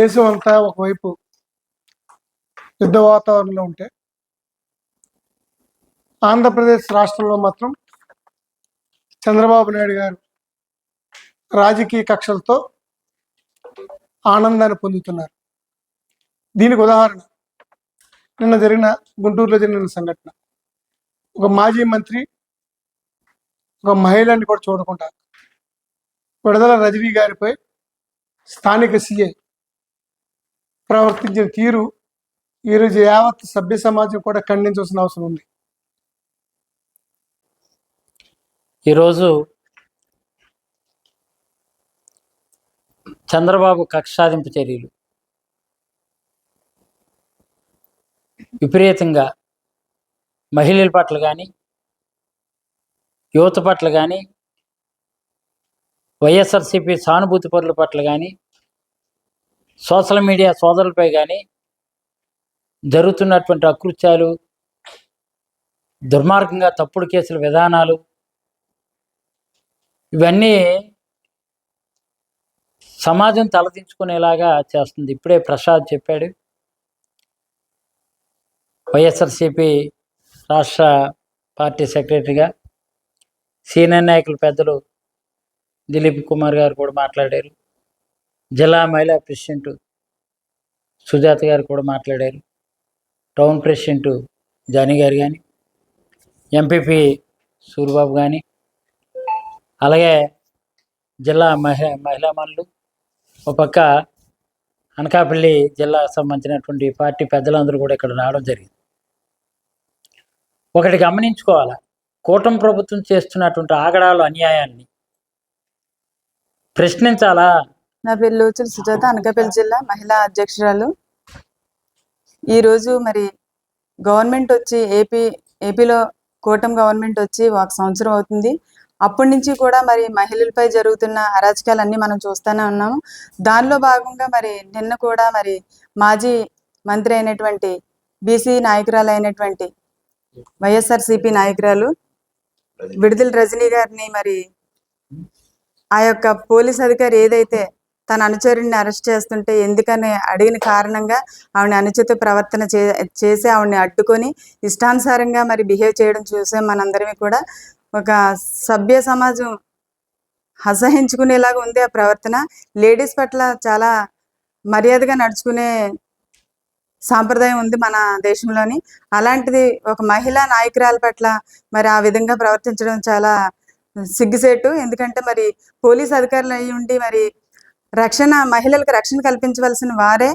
దేశం అంతా ఒకవైపు యుద్ధ వాతావరణంలో ఉంటే ఆంధ్రప్రదేశ్ రాష్ట్రంలో మాత్రం చంద్రబాబు నాయుడు గారు రాజకీయ కక్షలతో ఆనందాన్ని పొందుతున్నారు. దీనికి ఉదాహరణ నిన్న జరిగిన గుంటూరులో జరిగిన సంఘటన. ఒక మాజీ మంత్రి ఒక మహిళని కూడా చూడకుండా విడుదల రజనీ గారిపై స్థానిక సీఐ ప్రవర్తించిన తీరు ఈరోజు యావత్ సభ్య సమాజం కూడా ఖండించాల్సిన అవసరం ఉంది. ఈరోజు చంద్రబాబు కక్ష సాధింపు చర్యలు విపరీతంగా మహిళల పట్ల కానీ యువత పట్ల కానీ వైఎస్ఆర్సీపీ సానుభూతి పరుల పట్ల కానీ సోషల్ మీడియా సోదరులపై కానీ జరుగుతున్నటువంటి అకృత్యాలు, దుర్మార్గంగా తప్పుడు కేసుల విధానాలు ఇవన్నీ సమాజం తలదించుకునేలాగా చేస్తుంది. ఇప్పుడే ప్రసాద్ చెప్పాడు, వైఎస్ఆర్సీపీ రాష్ట్ర పార్టీ సెక్రటరీగా సీనియర్ నాయకులు పెద్దలు దిలీప్ కుమార్ గారు కూడా మాట్లాడారు. జిల్లా మహిళా ప్రెసిడెంట్ సుజాత గారు కూడా మాట్లాడారు. టౌన్ ప్రెసిడెంట్ జానీ గారు కానీ, ఎంపీపీ సూరిబాబు కానీ, అలాగే జిల్లా మహిళా మనులు, ఒక పక్క అనకాపల్లి జిల్లాకు సంబంధించినటువంటి పార్టీ పెద్దలందరూ కూడా ఇక్కడ రావడం జరిగింది. ఒకటి గమనించుకోవాలా, కూటమి ప్రభుత్వం చేస్తున్నటువంటి ఆగడాలు, అన్యాయాన్ని ప్రశ్నించాలా. నా పేరు లోచుల సుజాత, అనకాపల్లి జిల్లా మహిళా అధ్యక్షురాలు. ఈరోజు మరి గవర్నమెంట్ వచ్చి ఏపీలో కూటమి గవర్నమెంట్ వచ్చి 1 సంవత్సరం అవుతుంది. అప్పటి నుంచి కూడా మరి మహిళలపై జరుగుతున్న అరాచకాలన్నీ మనం చూస్తూనే ఉన్నాము. దానిలో భాగంగా మరి నిన్న కూడా మరి మాజీ మంత్రి అయినటువంటి బీసీ నాయకురాలు అయినటువంటి వైఎస్ఆర్సీపీ నాయకురాలు విడుదల రజనీ గారిని మరి ఆ యొక్క పోలీస్ అధికారి ఏదైతే తన అనుచరుడిని అరెస్ట్ చేస్తుంటే ఎందుకని అడిగిన కారణంగా ఆవిడని అనుచిత ప్రవర్తన చేసి ఆవిడని అడ్డుకొని ఇష్టానుసారంగా మరి బిహేవ్ చేయడం చూసాం మనందరినీ కూడా. ఒక సభ్య సమాజం అసహించుకునేలాగా ఉంది ఆ ప్రవర్తన. లేడీస్ పట్ల చాలా మర్యాదగా నడుచుకునే సాంప్రదాయం ఉంది మన దేశంలోని. అలాంటిది ఒక మహిళా నాయకురాల పట్ల మరి ఆ విధంగా ప్రవర్తించడం చాలా సిగ్గుసేటు. ఎందుకంటే మరి పోలీస్ అధికారులు అయి ఉండి మరి మహిళలకు రక్షణ కల్పించవలసిన వారే